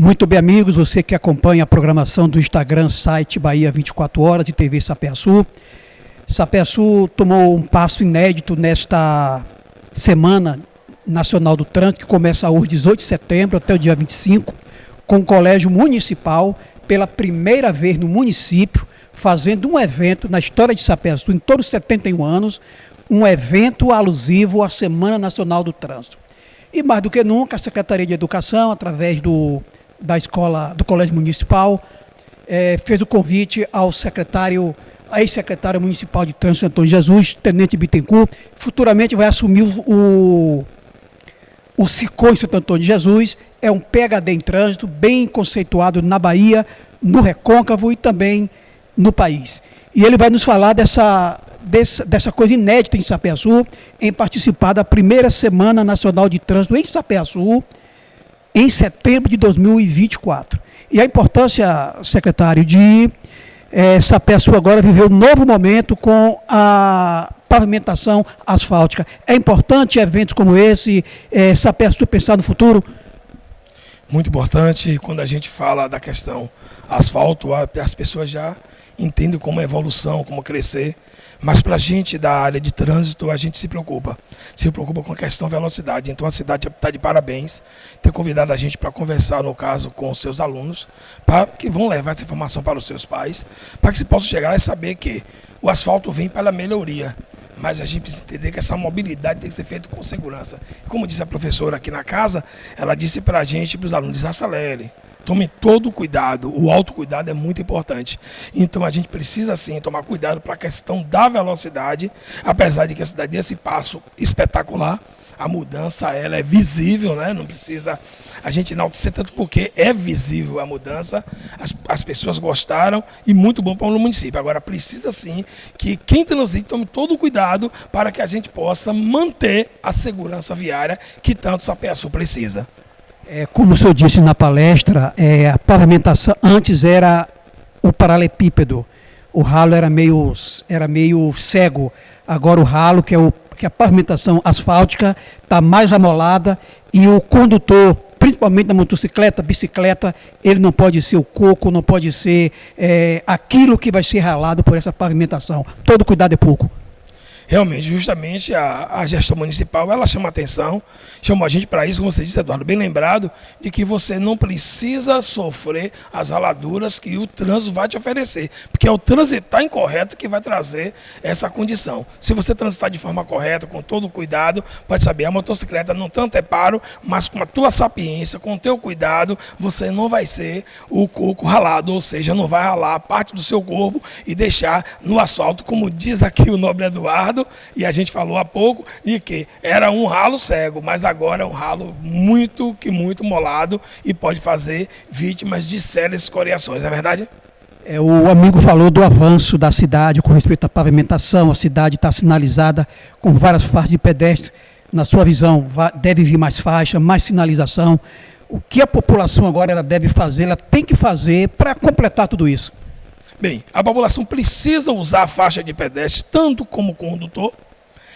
Muito bem, amigos, você que acompanha a programação do Instagram, site Bahia 24 Horas e TV Sapé-Açu. Sapé-Açu tomou um passo inédito nesta Semana Nacional do Trânsito, que começa hoje, 18 de setembro, até o dia 25, com o Colégio Municipal, pela primeira vez no município, fazendo um evento na história de Sapé-Açu, em todos os 71 anos, um evento alusivo à Semana Nacional do Trânsito. E mais do que nunca, a Secretaria de Educação, através da escola, do Colégio Municipal, fez o convite ao ex-secretário municipal de Trânsito, Antônio Jesus, Tenente Bittencourt, futuramente vai assumir o SICOM em Santo Antônio de Jesus. É um PhD em trânsito, bem conceituado na Bahia, no Recôncavo e também no país. E ele vai nos falar dessa coisa inédita em Sapé-Açu, em participar da primeira Semana Nacional de Trânsito em Sapé-Açu, em setembro de 2024. E a importância, secretário, de Sapé-Açu agora viver um novo momento com a pavimentação asfáltica. É importante eventos como esse, Sapé-Açu pensar no futuro? Muito importante. Quando a gente fala da questão asfalto, as pessoas já entendem como é evolução, como crescer. Mas para a gente da área de trânsito, a gente se preocupa com a questão velocidade. Então a cidade está de parabéns, ter convidado a gente para conversar, no caso, com os seus alunos, que vão levar essa informação para os seus pais, para que se possa chegar e saber que o asfalto vem para a melhoria. Mas a gente precisa entender que essa mobilidade tem que ser feita com segurança. Como disse a professora aqui na casa, ela disse para a gente, para os alunos, acelere. Tome todo o cuidado, o autocuidado é muito importante. Então a gente precisa sim tomar cuidado para a questão da velocidade, apesar de que a cidade desse passo espetacular, a mudança ela é visível, né? Não precisa a gente enaltecer tanto porque é visível a mudança, as pessoas gostaram e muito bom para o município. Agora precisa sim que quem transita tome todo o cuidado para que a gente possa manter a segurança viária que tanto Sapé-Açu precisa. Como o senhor disse na palestra, a pavimentação antes era o paralelepípedo, o ralo era meio cego. Agora o ralo, que é a pavimentação asfáltica, está mais amolada e o condutor, principalmente na motocicleta, bicicleta, ele não pode ser o coco, não pode ser aquilo que vai ser ralado por essa pavimentação. Todo cuidado é pouco. Realmente, justamente a gestão municipal, ela chama atenção, chamou a gente para isso, como você disse, Eduardo, bem lembrado, de que você não precisa sofrer as raladuras que o trânsito vai te oferecer, porque é o transitar incorreto que vai trazer essa condição. Se você transitar de forma correta, com todo o cuidado, pode saber, a motocicleta não tanto é paro, mas com a tua sapiência, com o teu cuidado, você não vai ser o coco ralado, ou seja, não vai ralar parte do seu corpo e deixar no asfalto, como diz aqui o nobre Eduardo. E a gente falou há pouco de que era um ralo cego, mas agora é um ralo muito molado e pode fazer vítimas de sérias escoriações, não é verdade? O amigo falou do avanço da cidade com respeito à pavimentação, a cidade está sinalizada com várias faixas de pedestre. Na sua visão, deve vir mais faixa, mais sinalização. O que a população agora ela deve fazer, ela tem que fazer para completar tudo isso? Bem, a população precisa usar a faixa de pedestre tanto como condutor,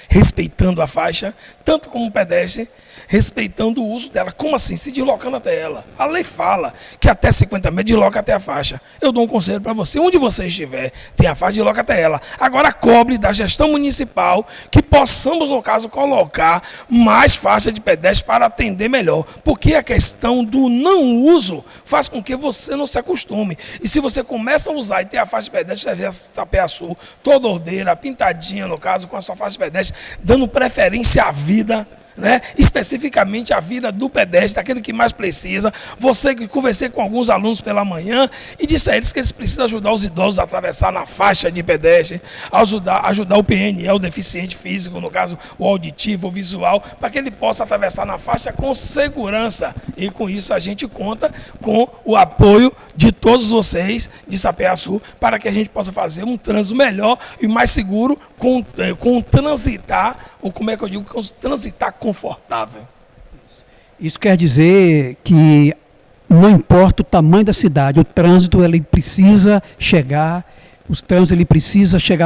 respeitando a faixa, tanto como pedestre, respeitando o uso dela. Como assim? Se deslocando até ela. A lei fala que até 50 metros desloca até a faixa. Eu dou um conselho para você. Onde você estiver, tem a faixa, desloca até ela. Agora cobre da gestão municipal que possamos, no caso, colocar mais faixa de pedestre para atender melhor. Porque a questão do não uso faz com que você não se acostume. E se você começa a usar e ter a faixa de pedestre, você vê a Sapé-Açu toda ordeira, pintadinha, no caso, com a sua faixa de pedestre, dando preferência à vida, né? Especificamente a vida do pedestre, daquele que mais precisa. Você que conversei com alguns alunos pela manhã e disse a eles que eles precisam ajudar os idosos a atravessar na faixa de pedestre, ajudar o PNL, o deficiente físico, no caso o auditivo, o visual, para que ele possa atravessar na faixa com segurança. E com isso a gente conta com o apoio de todos vocês de Sapé-Açu para que a gente possa fazer um trânsito melhor e mais seguro com transitar, ou como é que eu digo, com transitar confortável. Isso quer dizer que não importa o tamanho da cidade, o trânsito ele precisa chegar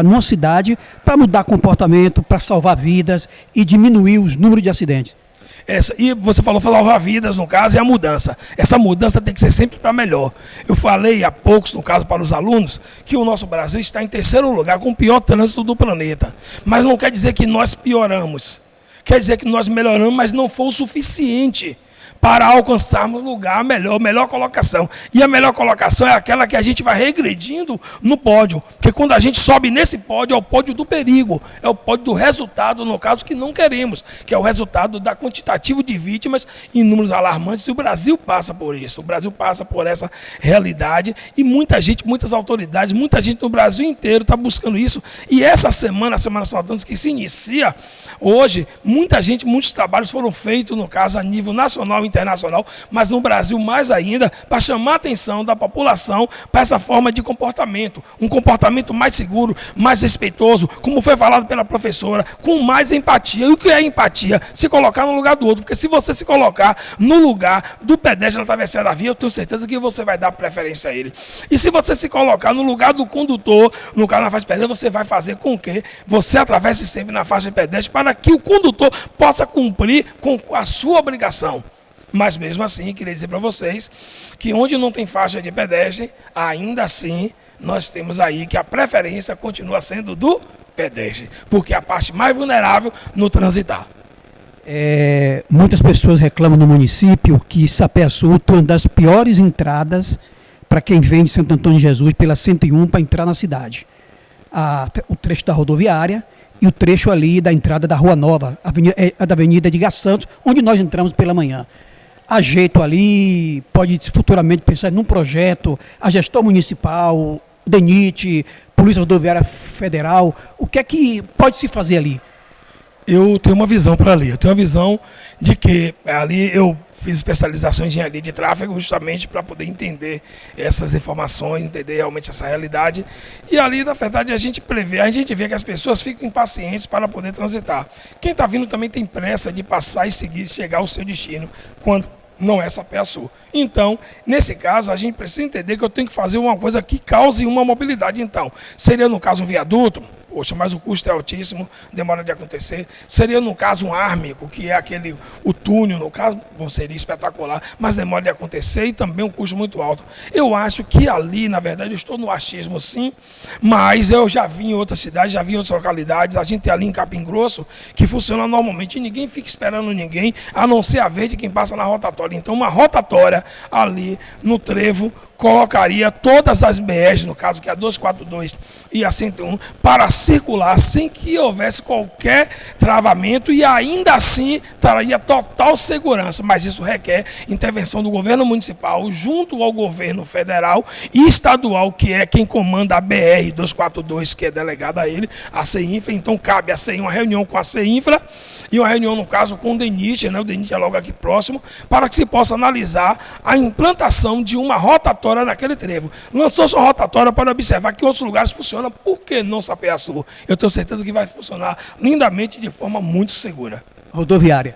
numa cidade para mudar comportamento, para salvar vidas e diminuir os números de acidentes. E você falou salva-vidas, no caso, é a mudança. Essa mudança tem que ser sempre para melhor. Eu falei há poucos, no caso, para os alunos, que o nosso Brasil está em terceiro lugar com o pior trânsito do planeta. Mas não quer dizer que nós pioramos. Quer dizer que nós melhoramos, mas não foi o suficiente para alcançarmos lugar melhor colocação. E a melhor colocação é aquela que a gente vai regredindo no pódio. Porque quando a gente sobe nesse pódio, é o pódio do perigo, é o pódio do resultado, no caso, que não queremos, que é o resultado da quantitativo de vítimas em números alarmantes. E o Brasil passa por isso, o Brasil passa por essa realidade. E muita gente, muitas autoridades, muita gente no Brasil inteiro está buscando isso. E essa semana, a Semana São Antônio, que se inicia hoje, muita gente, muitos trabalhos foram feitos, no caso, a nível nacional e internacional, mas no Brasil mais ainda, para chamar a atenção da população para essa forma de comportamento, um comportamento mais seguro, mais respeitoso, como foi falado pela professora, com mais empatia. E o que é empatia? Se colocar no lugar do outro, porque se você se colocar no lugar do pedestre na travessia da via, eu tenho certeza que você vai dar preferência a ele. E se você se colocar no lugar do condutor, no caso na faixa de pedestre, você vai fazer com que você atravesse sempre na faixa de pedestre para que o condutor possa cumprir com a sua obrigação. Mas mesmo assim, queria dizer para vocês que onde não tem faixa de pedestre, ainda assim, nós temos aí que a preferência continua sendo do pedestre, porque é a parte mais vulnerável no transitar. Muitas pessoas reclamam no município que Sapé-Sul tem uma das piores entradas para quem vem de Santo Antônio de Jesus pela 101 para entrar na cidade. O trecho da rodoviária e o trecho ali da entrada da Rua Nova, da Avenida Edgar Santos, onde nós entramos pela manhã. Há jeito ali, pode futuramente pensar num projeto, a gestão municipal, o DENIT, Polícia Rodoviária Federal, o que é que pode se fazer ali? Eu tenho uma visão para ali, eu tenho uma visão de que ali eu fiz especialização em engenharia de tráfego justamente para poder entender essas informações, entender realmente essa realidade. E ali, na verdade, a gente vê que as pessoas ficam impacientes para poder transitar. Quem está vindo também tem pressa de passar e seguir, chegar ao seu destino, quando não é Sapé-Sul. Então, nesse caso, a gente precisa entender que eu tenho que fazer uma coisa que cause uma mobilidade. Então, seria no caso um viaduto? Poxa, mas o custo é altíssimo, demora de acontecer. Seria, no caso, um ármico, que é o túnel, no caso, bom, seria espetacular, mas demora de acontecer e também um custo muito alto. Eu acho que ali, na verdade, eu estou no achismo, sim, mas eu já vi em outras cidades, já vi em outras localidades, a gente tem ali em Capim Grosso, que funciona normalmente e ninguém fica esperando ninguém, a não ser a vez de quem passa na rotatória. Então, uma rotatória ali no trevo, colocaria todas as BRs, no caso que é a 242 e a 101, para circular sem que houvesse qualquer travamento e ainda assim traria total segurança. Mas isso requer intervenção do governo municipal junto ao governo federal e estadual, que é quem comanda a BR 242, que é delegada a ele, a CEINFRA. Então cabe a CEINFRA uma reunião com a CEINFRA e uma reunião, no caso, com o DENIT, né? O DENIT é logo aqui próximo, para que se possa analisar a implantação de uma rotatória naquele trevo. Lançou-se uma rotatória para observar que outros lugares funcionam, por que não Sapé-Sul? Eu tenho certeza que vai funcionar lindamente de forma muito segura. Rodoviária.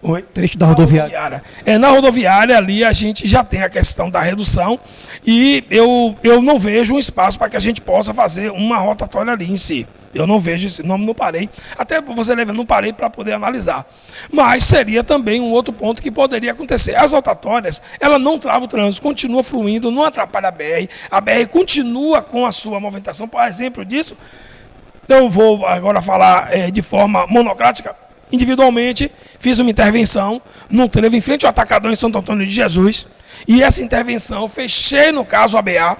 Oi? Trecho da rodoviária. Na rodoviária ali a gente já tem a questão da redução e eu não vejo um espaço para que a gente possa fazer uma rotatória ali em si. Eu não vejo esse nome, não parei. Até você leva, não parei para poder analisar. Mas seria também um outro ponto que poderia acontecer. As rotatórias, ela não trava o trânsito, continua fluindo, não atrapalha a BR. A BR continua com a sua movimentação. Por exemplo disso, eu vou agora falar de forma monocrática. Individualmente, fiz uma intervenção no trevo em frente ao Atacadão em Santo Antônio de Jesus. E essa intervenção, fechei no caso a BA.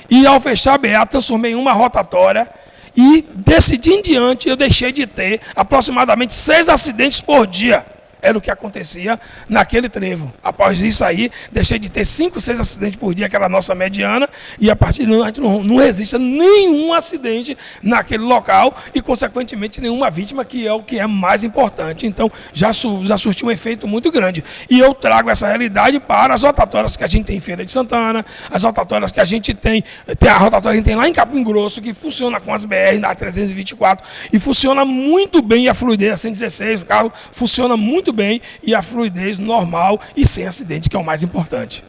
E ao fechar a BA, transformei em uma rotatória. E desse dia em diante eu deixei de ter aproximadamente 6 acidentes por dia. Era o que acontecia naquele trevo. Após isso aí, deixei de ter 5, 6 acidentes por dia, que era a nossa mediana, e a partir de lá não existe nenhum acidente naquele local e, consequentemente, nenhuma vítima, que é o que é mais importante. Então, já surtiu um efeito muito grande. E eu trago essa realidade para as rotatórias que a gente tem em Feira de Santana, as rotatórias que a gente tem a rotatória que a gente tem lá em Capim Grosso, que funciona com as BR na 324, e funciona muito bem, e a fluidez a 116, o carro funciona muito bem, e a fluidez normal e sem acidente, que é o mais importante.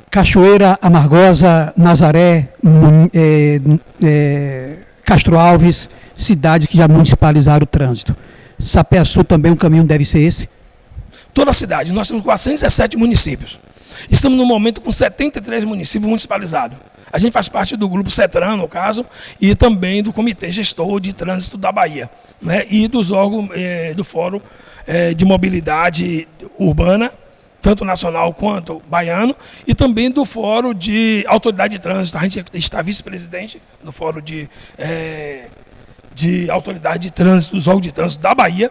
Cachoeira, Amargosa, Nazaré, Castro Alves, cidades que já municipalizaram o trânsito. Sapé-Sul também o caminho deve ser esse? Toda a cidade. Nós temos 417 municípios. Estamos no momento com 73 municípios municipalizados. A gente faz parte do grupo CETRAN, no caso, e também do Comitê Gestor de Trânsito da Bahia, né? E dos órgãos do Fórum de Mobilidade Urbana, tanto nacional quanto baiano, e também do Fórum de Autoridade de Trânsito. A gente está vice-presidente do Fórum de Autoridade de Trânsito, dos órgãos de trânsito da Bahia.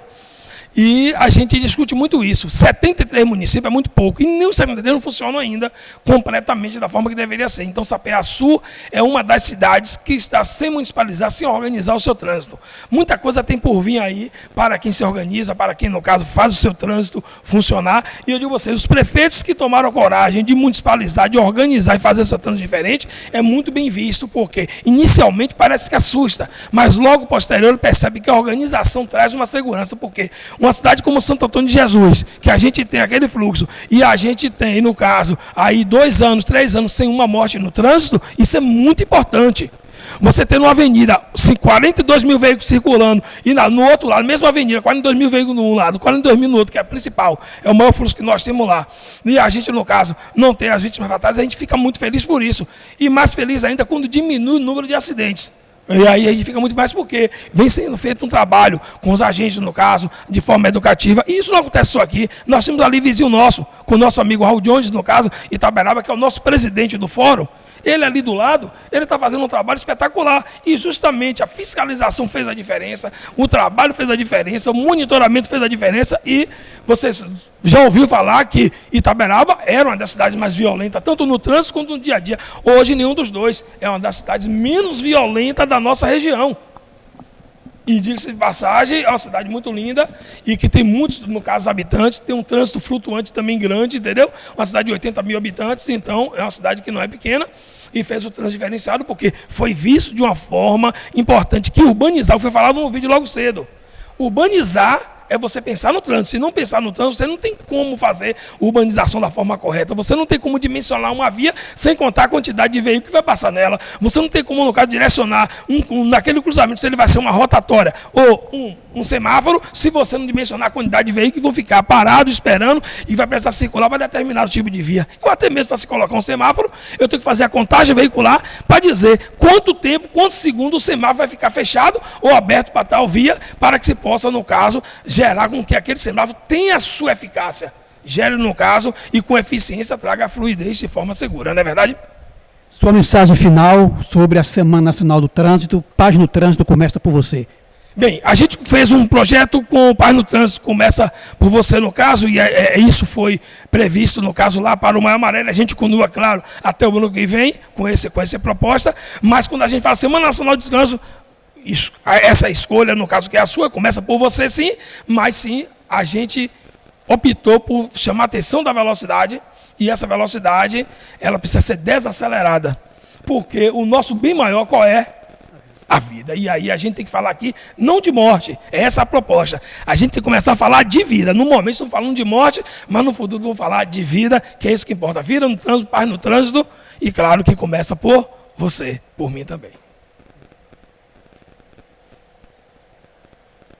E a gente discute muito isso. 73 municípios é muito pouco. E nem os 73 não funcionam ainda completamente da forma que deveria ser. Então, Sapé-Sul é uma das cidades que está sem municipalizar, sem organizar o seu trânsito. Muita coisa tem por vir aí para quem se organiza, para quem, no caso, faz o seu trânsito funcionar. E eu digo a vocês, os prefeitos que tomaram a coragem de municipalizar, de organizar e fazer seu trânsito diferente, é muito bem visto, porque inicialmente parece que assusta, mas logo posterior percebe que a organização traz uma segurança, porque uma cidade como Santo Antônio de Jesus, que a gente tem aquele fluxo, e a gente tem, no caso, aí 2 anos, 3 anos sem uma morte no trânsito, isso é muito importante. Você tem uma avenida, 42 mil veículos circulando, e no outro lado, mesma avenida, 42 mil veículos num lado, 42 mil no outro, que é a principal, é o maior fluxo que nós temos lá. E a gente, no caso, não tem as vítimas fatais, a gente fica muito feliz por isso. E mais feliz ainda quando diminui o número de acidentes. E aí a gente fica muito mais porque vem sendo feito um trabalho com os agentes, no caso, de forma educativa. E isso não acontece só aqui. Nós temos ali vizinho nosso, com o nosso amigo Raul Jones, no caso, Itaberaba, que é o nosso presidente do fórum. Ele ali do lado, ele está fazendo um trabalho espetacular. E justamente a fiscalização fez a diferença, o trabalho fez a diferença, o monitoramento fez a diferença. E vocês já ouviram falar que Itaberaba era uma das cidades mais violentas, tanto no trânsito quanto no dia a dia. Hoje, nenhum dos dois. É uma das cidades menos violentas da nossa região. E, diga-se de passagem, é uma cidade muito linda e que tem muitos, no caso, habitantes, tem um trânsito flutuante também grande, entendeu? Uma cidade de 80 mil habitantes, então é uma cidade que não é pequena e fez o trânsito diferenciado porque foi visto de uma forma importante, que urbanizar, foi falado no vídeo logo cedo. Urbanizar é você pensar no trânsito. Se não pensar no trânsito, você não tem como fazer urbanização da forma correta. Você não tem como dimensionar uma via sem contar a quantidade de veículos que vai passar nela. Você não tem como, no caso, direcionar naquele cruzamento se ele vai ser uma rotatória ou um semáforo, se você não dimensionar a quantidade de veículos que vão ficar parados, esperando, e vai precisar circular para determinado tipo de via. Ou até mesmo para se colocar um semáforo, eu tenho que fazer a contagem veicular para dizer quanto tempo, quantos segundos o semáforo vai ficar fechado ou aberto para tal via, para que se possa, no caso, gerar com que aquele semáforo tenha a sua eficácia. Gere, no caso, e com eficiência traga a fluidez de forma segura, não é verdade? Sua mensagem final sobre a Semana Nacional do Trânsito, Paz no Trânsito, começa por você. Bem, a gente fez um projeto com o Paz no Trânsito, começa por você, no caso, e isso foi previsto, no caso, lá para o Maio Amarelo. A gente continua, claro, até o ano que vem com essa proposta, mas quando a gente fala Semana Nacional do Trânsito, essa escolha, no caso que é a sua, começa por você sim, mas sim, a gente optou por chamar a atenção da velocidade, e essa velocidade, ela precisa ser desacelerada, porque o nosso bem maior qual é? A vida. E aí a gente tem que falar aqui, não de morte, é essa a proposta. A gente tem que começar a falar de vida. No momento estamos falando de morte, mas no futuro vamos falar de vida, que é isso que importa. Vida no trânsito, paz no trânsito, e claro que começa por você, por mim também.